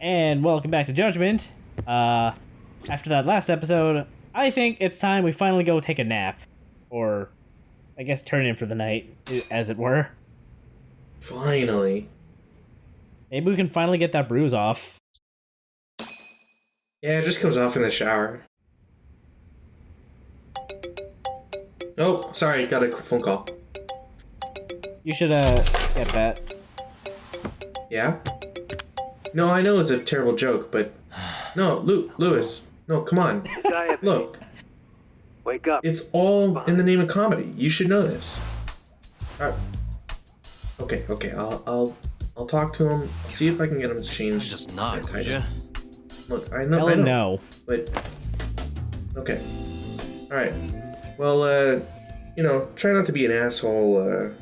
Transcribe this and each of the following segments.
And welcome back to Judgment. After that last episode, I think it's time we finally go take a nap. Or, I guess turn in for the night, as it were. Finally. Maybe we can finally get that bruise off. Yeah, it just comes off in the shower. Oh, sorry, got a phone call. You should, get that. Yeah? No, I know it's a terrible joke, but... No, Lewis. No, come on. Look. Wake up. It's all in the name of comedy. You should know this. Alright. Okay, I'll talk to him, see if I can get him to change. Just not, would you? Look, I know, No. But... Okay. Alright. Well, try not to be an asshole,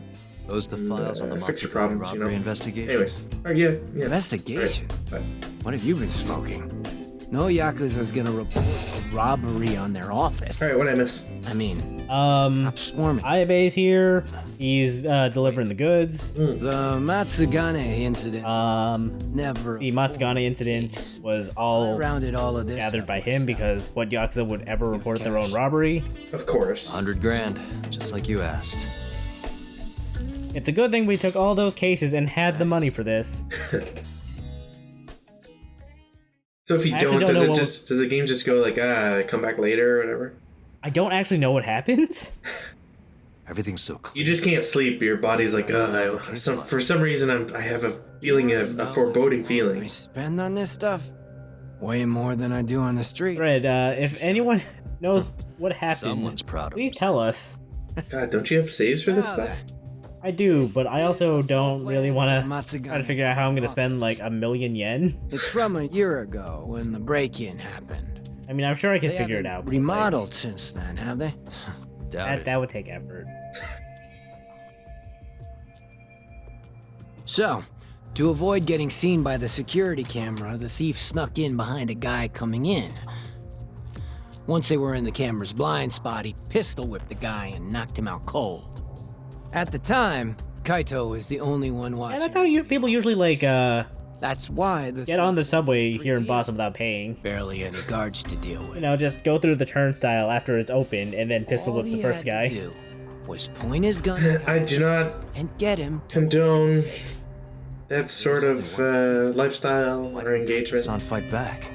Those the files on the fix your Matsukai problems, robbery investigation. Anyways. Alright, yeah. Investigation? All right, What have you been smoking? No Yakuza's gonna report a robbery on their office. Alright, what'd I miss? I mean, stop swarming. Ayabe's here. He's, delivering the goods. The Matsugane incident never... The Matsugane incident was all rounded all of this gathered by him because what Yakuza would ever report their own robbery? Of course. 100 grand, just like you asked. It's a good thing we took all those cases and had the money for this. So if you don't does the game just go like, come back later or whatever? I don't actually know what happens. Everything's so clear. You just can't sleep. Your body's like, for some reason I have a feeling, a foreboding I feeling. spend on this stuff way more than I do on the street. Fred, if anyone knows what happens, Someone's proud of please us. tell us. God, don't you have saves for this stuff? I do, but I also don't really want to try to figure out how I'm going to spend like 1,000,000 yen. It's from a year ago when the break-in happened. I mean, I'm sure I can They figure it haven't out. but, remodeled since then, have they? Doubt it. that would take effort. So, to avoid getting seen by the security camera, the thief snuck in behind a guy coming in. Once they were in the camera's blind spot, he pistol whipped the guy and knocked him out cold. At the time, Kaito was the only one watching. And that's how people usually like That's why the get on the subway here in Boston without paying. barely any guards to deal with. You know, just go through the turnstile after it's opened and then pistol whip the first guy. All he had to do was point his gun at I do not and get him condone that sort of lifestyle or engagement. Let's not fight back.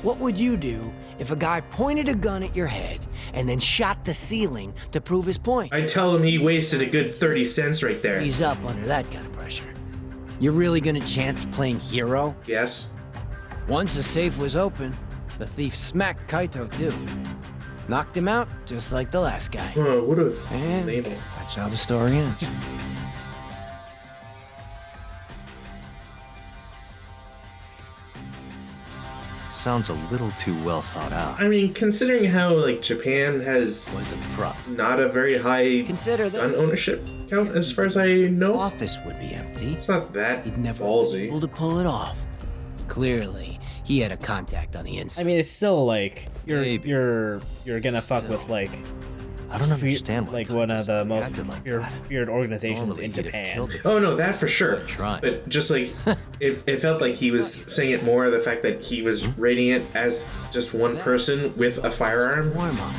What would you do if a guy pointed a gun at your head and then shot the ceiling to prove his point? I tell him he wasted a good 30 cents right there. He's up under that kind of pressure. You're really gonna chance playing hero? Yes? Once the safe was open, the thief smacked Kaito too. Knocked him out just like the last guy. Oh, what a And label. that's how the story ends. Sounds a little too well thought out. I mean, considering how, like, Japan has Was a prop. not a very high Consider gun this. ownership count as far as I know. Office would be empty. It's not that He'd never be ballsy. able to pull it off. Clearly, he had a contact on the I inside. mean, it's still like Maybe. you're gonna fuck with like I don't understand why like one of the most acted like feared that. organizations Normally in he'd have Japan. killed it. Oh no, that for sure. Trying. But just like, it felt like he was saying it more, the fact that he was rating it as just one person with a firearm. Warm up.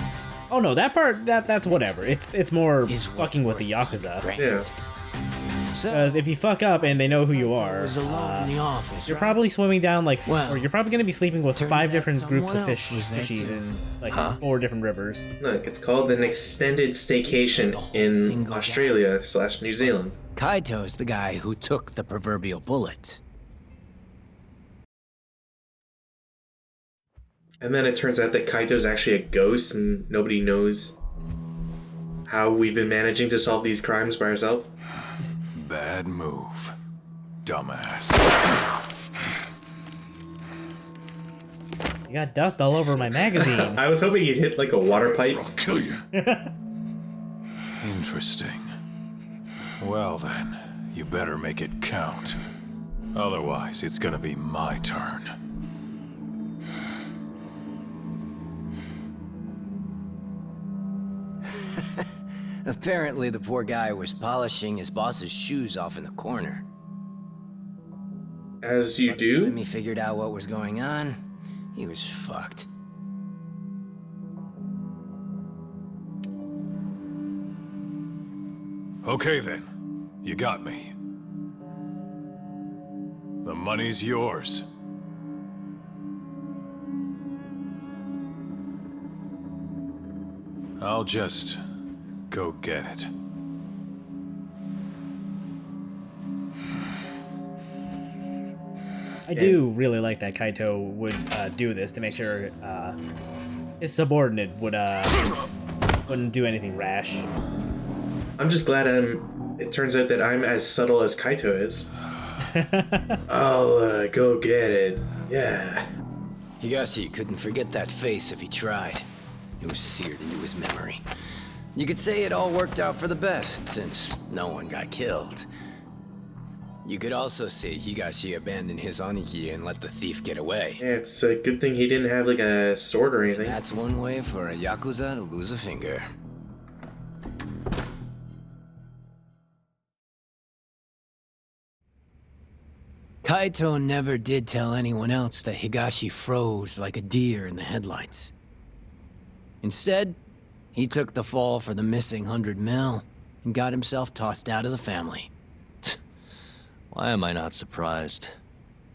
Oh no, that part that's whatever. It's more Is fucking with the Yakuza. Grand. Yeah. So, Because if you fuck up and they know who you Kaito are, was alone in the office, you're right? probably swimming down like, Well, or you're probably gonna be sleeping with turns 5 out different groups of someone else was there fishies too. in like Huh? 4 different rivers. Look, it's called an extended staycation in Bingo. Australia/New Zealand. Kaito's the guy who took the proverbial bullet. And then it turns out that Kaito's actually a ghost and nobody knows how we've been managing to solve these crimes by ourselves. Bad move, dumbass. You got dust all over my magazine. I was hoping you'd hit like a water pipe. I'll kill you. Interesting. Well then, you better make it count. Otherwise, it's gonna be my turn. Apparently, the poor guy was polishing his boss's shoes off in the corner. As you When do? he figured out what was going on, he was fucked. Okay then. You got me. The money's yours. I'll just go get it. I do really like that Kaito would do this to make sure his subordinate wouldn't do anything rash. I'm just glad it turns out that I'm as subtle as Kaito is. I'll go get it. Yeah. Higashi couldn't forget that face if he tried. It was seared into his memory. You could say it all worked out for the best, since no one got killed. You could also say Higashi abandoned his Onigi and let the thief get away. Yeah, it's a good thing he didn't have like a sword or anything. That's one way for a Yakuza to lose a finger. Kaito never did tell anyone else that Higashi froze like a deer in the headlights. Instead, he took the fall for the missing 100 mil and got himself tossed out of the family. Why am I not surprised?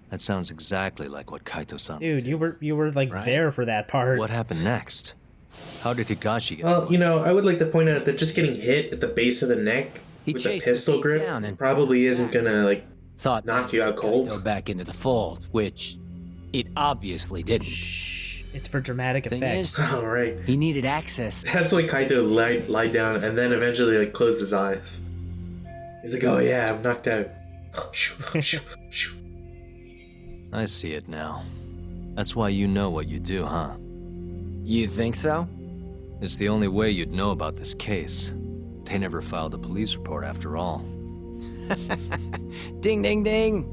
That sounds exactly like what Kaito-san would Dude, do. you were like Right. there for that part. What happened next? How did Higashi get Well, you know, I would like to point out that just getting hit at the base of the neck He with a chased the pistol thief grip down and probably isn't gonna like thought knock you out cold. Go back into the fold, which it obviously didn't. Shh, it's for dramatic Thing effect. is, All right. he needed access. That's why Kaito lied down and then eventually like closed his eyes. He's like, oh yeah, I'm knocked out. I see it now. That's why you know what you do, huh? You think so? It's the only way you'd know about this case. They never filed a police report after all. Ding, ding, ding.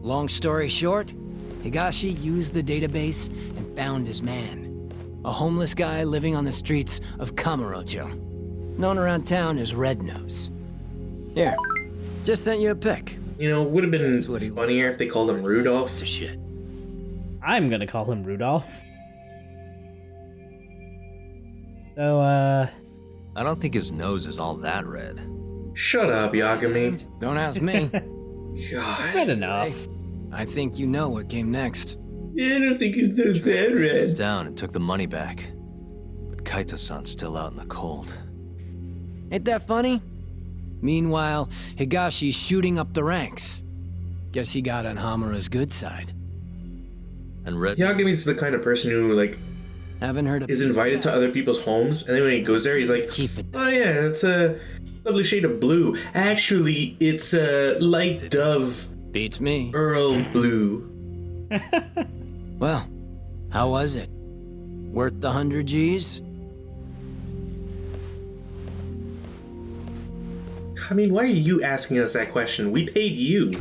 Long story short, Higashi used the database and found his man. A homeless guy living on the streets of Kamurocho, known around town as Red Nose. Here, just sent you a pic. You know, would have been That's what he funnier if they called him Rudolph. To shit. I'm gonna call him Rudolph. So, I don't think his nose is all that red. Shut up, Yagami. Don't ask me. God. good enough. Hey, I think you know what came next. Yeah, I don't think his nose that He was red. down and took the money back. But Kaito-san's still out in the cold. Ain't that funny? Meanwhile, Higashi's shooting up the ranks. Guess he got on Hamura's good side. And Red Yagami's the kind of person who like Haven't heard of is invited to other people's homes, and then when he goes there, he's like, Keep it. oh yeah, it's a lovely shade of blue. Actually, it's a light dove Beats me. Earl blue. Well, how was it? Worth the 100 G's? I mean, why are you asking us that question? We paid you.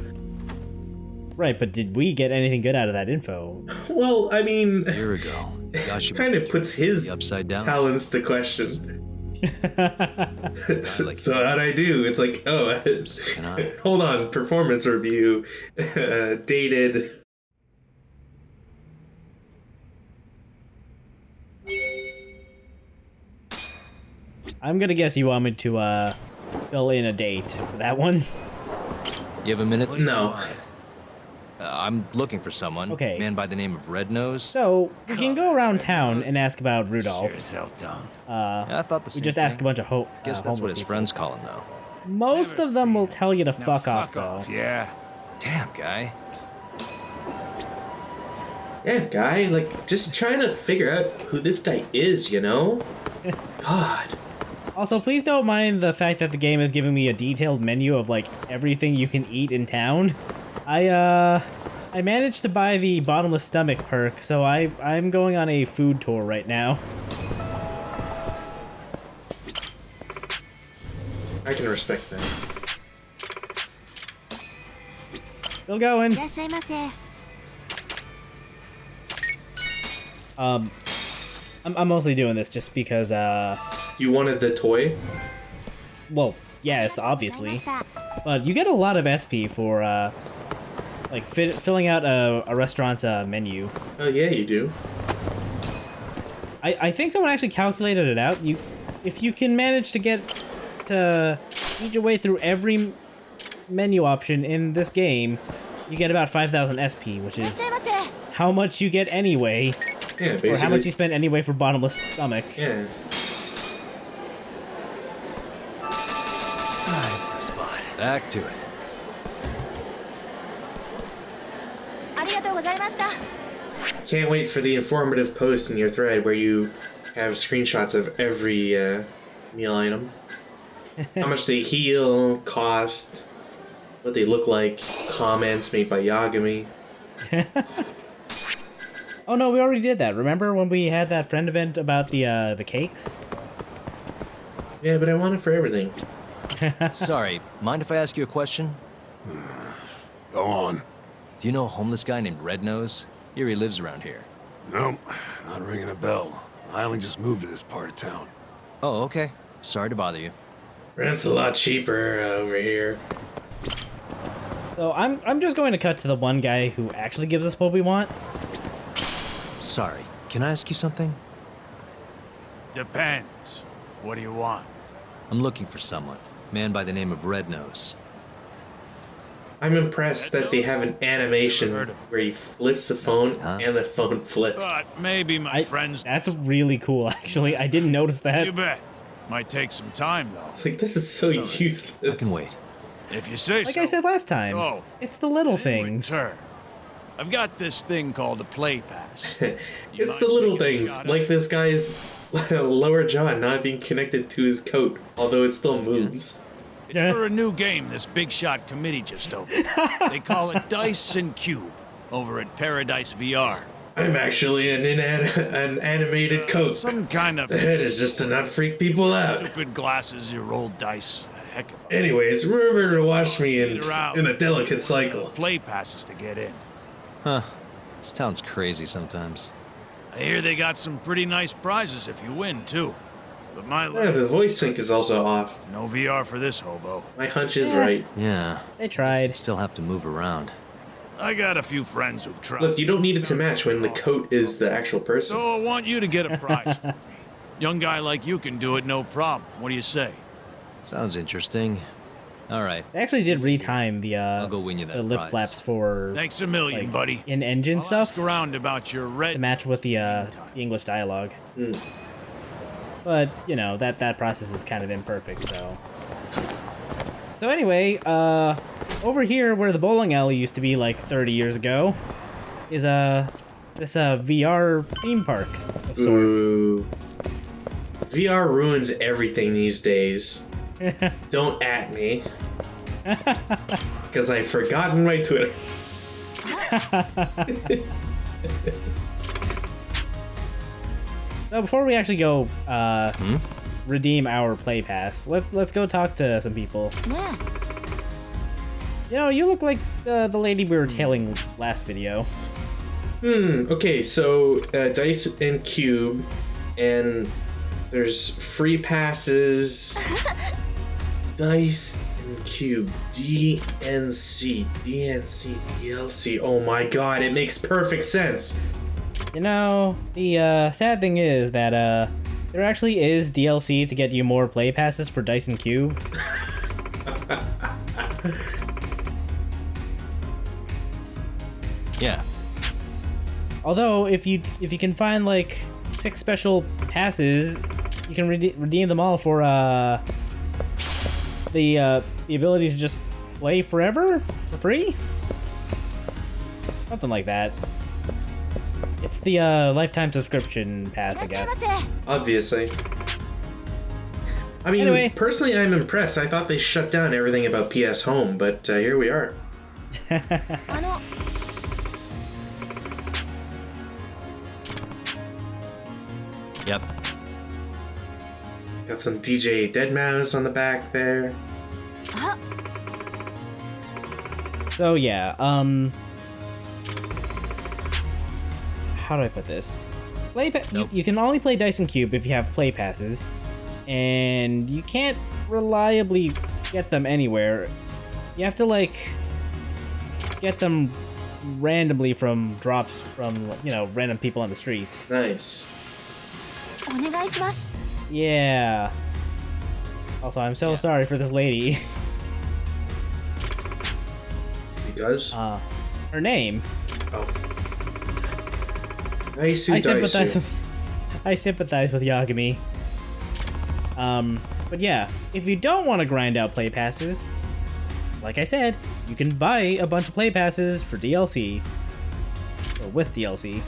Right, but did we get anything good out of that info? Well, I mean, a year ago, Higashi kind of puts his the upside down. talents to question. like So how'd I do? It's like, oh, Can I? hold on, performance review, dated. I'm gonna guess you want me to fill in a date for that one. You have a minute? No. I'm looking for someone. Okay. Man by the name of Red Nose. So we can go around town and ask about Rudolph. Yeah, I thought the We same just thing. ask a bunch of Guess that's homeless what his people. friends call him, though. Most of them will tell you to fuck off, though. Yeah. Damn, guy. Yeah, guy, like, just trying to figure out who this guy is, you know? God. Also, please don't mind the fact that the game is giving me a detailed menu of like everything you can eat in town. I managed to buy the bottomless stomach perk, so I'm going on a food tour right now. I can respect that. Still going. いらっしゃいませ。 I'm mostly doing this just because You wanted the toy? well, yes, obviously. But you get a lot of SP for like filling out a restaurant's menu. Oh yeah, you do. I think someone actually calculated it out. If you can manage to get to eat your way through every menu option in this game, you get about 5,000 SP, which is how much you get anyway, Yeah, basically. or how much you spend anyway for bottomless stomach. Yeah. That's the spot. Back to it. Can't wait for the informative post in your thread where you have screenshots of every meal item. How much they heal, cost, what they look like, comments made by Yagami. Oh no, we already did that. Remember when we had that friend event about the cakes? Yeah, but I want it for everything. Sorry, mind if I ask you a question? Go on. Do you know a homeless guy named Red Nose? Here he lives around here. Nope, not ringing a bell. I only just moved to this part of town. Oh, okay. Sorry to bother you. Rent's a lot cheaper over here. So I'm just going to cut to the one guy who actually gives us what we want. Sorry, can I ask you something? Depends. What do you want? I'm looking for someone. Man by the name of Red Nose. I'm impressed that they have an animation where he flips the phone and the phone flips. But maybe my friends. That's really cool, actually. I didn't notice that. You bet. Might take some time though. It's like, this is so useless. I can wait. If you say Like so. I said last time, Oh. it's the little In things. return, I've got this thing called a play pass. It's the little things, like this guy's lower jaw not being connected to his coat, although it still moves. It's for a new game this big shot committee just opened. They call it Dice and Cube over at Paradise VR. I'm actually an animated coat. Some kind of The head is just to not freak people out. stupid glasses, you roll dice. Heck of a Anyways, remember to watch me in Either out. a delicate cycle. play passes to get in. Huh. This town's crazy sometimes. I hear they got some pretty nice prizes if you win too. But my Yeah, luck, the voice sync is also off. no VR for this hobo. My hunch is right. Yeah. They tried. Still have to move around. I got a few friends who've tried. Look, you don't need it to match when the coat is the actual person. So I want you to get a prize for me. Young guy like you can do it, no problem. What do you say? Sounds interesting. All right. They actually did retime I'll go win you that the lip prize. flaps for Thanks a million, like, buddy. in-engine I'll stuff ask around about your red. to match with the English dialogue. But you know that process is kind of imperfect. So anyway, over here where the bowling alley used to be like 30 years ago, is this VR theme park of sorts. Ooh. VR ruins everything these days. Don't at me. Because I've forgotten my Twitter. So before we actually go redeem our play pass, let's go talk to some people. You know, you look like the lady we were tailing last video. Okay, so Dice and Cube, and there's free passes. Dice and Cube, DNC, DLC. Oh my god, it makes perfect sense. You know, the sad thing is that there actually is DLC to get you more play passes for Dice and Cube. Yeah. Although, if you can find like 6 special passes, you can redeem them all for the ability to just play forever for free. Something like that. It's the lifetime subscription pass, I guess. Obviously. I mean, Anyway. personally, I'm impressed. I thought they shut down everything about PS Home, but here we are. Yep. Got some DJ Deadmau5 on the back there. So yeah, how do I put this? Nope. You can only play Dice and Cube if you have play passes, and you can't reliably get them anywhere. You have to like get them randomly from drops from, you know, random people on the streets. Nice. お願いします Yeah. Also, I'm so sorry for this lady. Because? Her name. Oh. Daisu, I sympathize Daisu. with I sympathize with Yagami. But yeah, if you don't want to grind out play passes, like I said, you can buy a bunch of play passes for DLC. Or with DLC.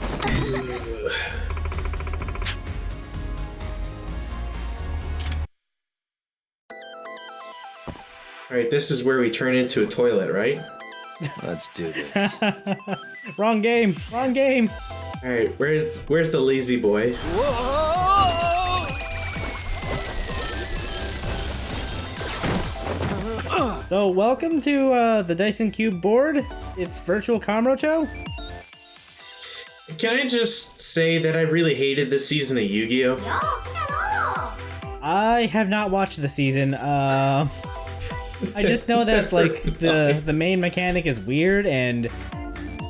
Alright, this is where we turn into a toilet, right? Let's do this. Wrong game! Wrong game! Alright, where's the lazy boy? So, welcome to the Dyson Cube board. It's Virtual Kamurocho. Can I just say that I really hated this season of Yu-Gi-Oh? I have not watched the season. I just know that like the main mechanic is weird, and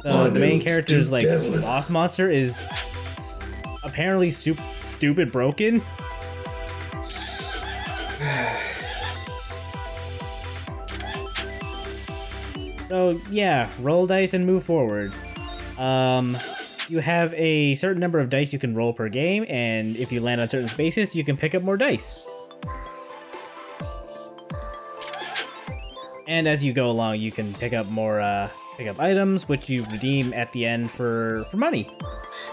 the main character's like boss monster is apparently stupid broken. So yeah, roll dice and move forward. You have a certain number of dice you can roll per game, and if you land on certain spaces, you can pick up more dice. And as you go along, you can pick up more items, which you redeem at the end for money.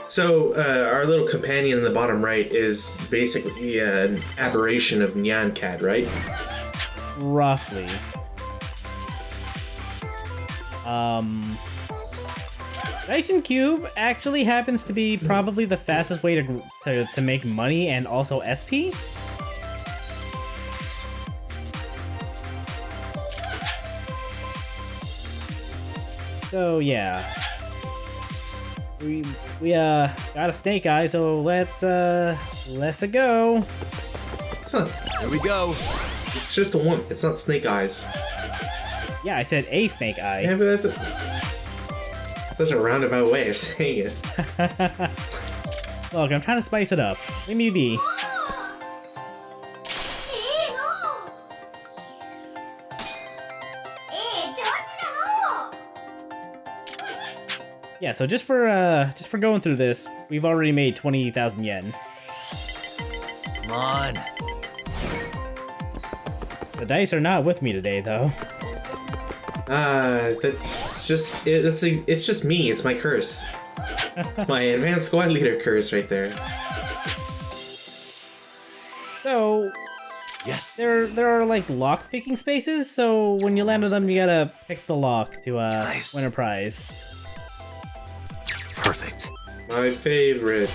So, our little companion in the bottom right is basically an aberration of Nyan Cat, right? Roughly. Dyson Cube actually happens to be probably the fastest way to make money and also SP. So yeah, we got a snake eye, so let's go. It's not. Here we go. It's just a one. It's not snake eyes. Yeah, I said a snake eye. Yeah, but that's such a roundabout way of saying it. Look, I'm trying to spice it up. Leave me be. Yeah, so just for going through this, we've already made 20,000 yen. Come on. The dice are not with me today, though. That's just it's just me. It's my curse. It's my advanced squad leader curse right there. So Yes. there are like lock picking spaces, so when you land on them, you gotta pick the lock to Nice. win a prize. Perfect. My favorite.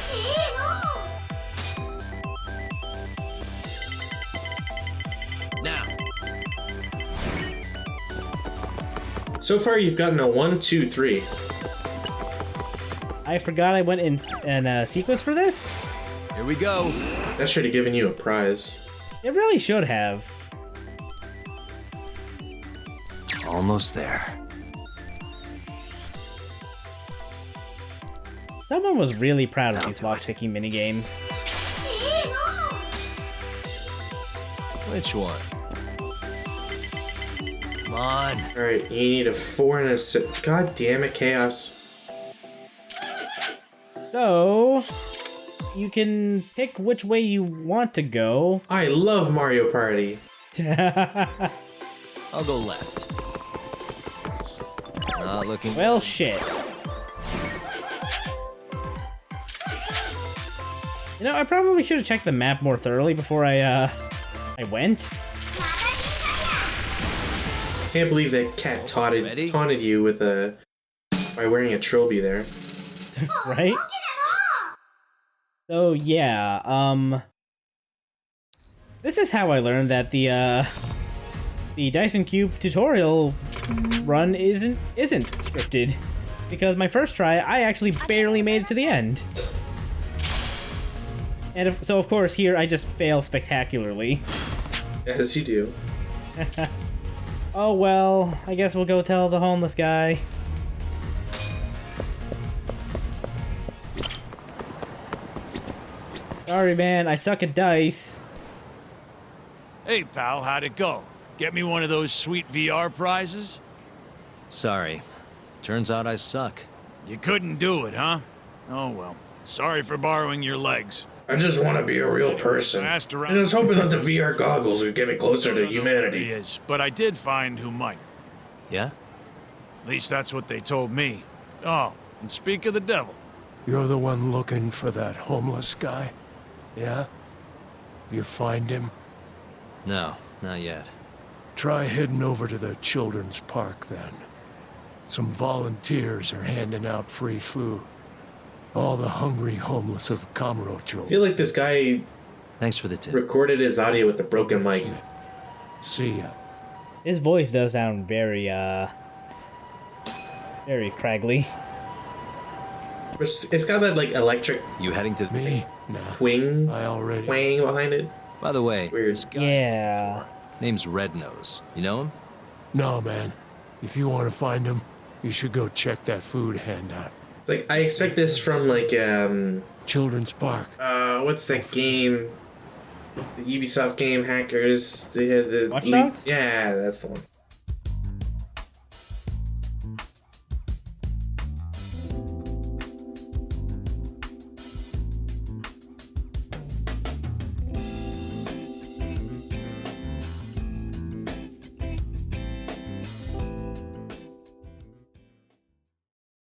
Now. So far, you've gotten a 1, 2, 3. I forgot I went in sequence for this. Here we go. That should have given you a prize. It really should have. Almost there. Someone was really proud of I'll these do lock it. picking minigames. Which one? Come on. Alright, you need a 4 and a 6. God damn it, Chaos. So you can pick which way you want to go. I love Mario Party. I'll go left. Not looking. Well, shit. You know, I probably should have checked the map more thoroughly before I went. Can't believe that cat Ready? taunted you with by wearing a trilby there. Right? So yeah, this is how I learned that the Dyson Cube tutorial run isn't scripted, because my first try I actually barely made it to the end, and so of course here I just fail spectacularly. As you do. Oh well, I guess we'll go tell the homeless guy. Sorry, man. I suck at dice. Hey, pal, how'd it go? Get me one of those sweet VR prizes? Sorry. Turns out I suck. You couldn't do it, huh? Oh, well. Sorry for borrowing your legs. I just want to be a real person. I asked around. And I was hoping that the VR goggles would get me closer to He humanity. is, but I did find who might. Yeah? At least that's what they told me. Oh, and speak of the devil. You're the one looking for that homeless guy? Yeah? You find him? No, not yet. Try heading over to the children's park then. Some volunteers are handing out free food. All the hungry homeless of I Kamurocho. feel like this guy Thanks for the tip. recorded his audio with a broken mic. See ya. His voice does sound very, very craggly. It's got that, like, electric You heading to... Me? Nah. twang I already... behind it. By the way, Weird. this guy Yeah. name's Red Nose. You know him? No, man. If you want to find him, you should go check that food handout. It's like, I expect this from, like, Children's Park. what's that game? The Ubisoft game, Hackers. They have the Watch Dogs? Yeah, that's the one.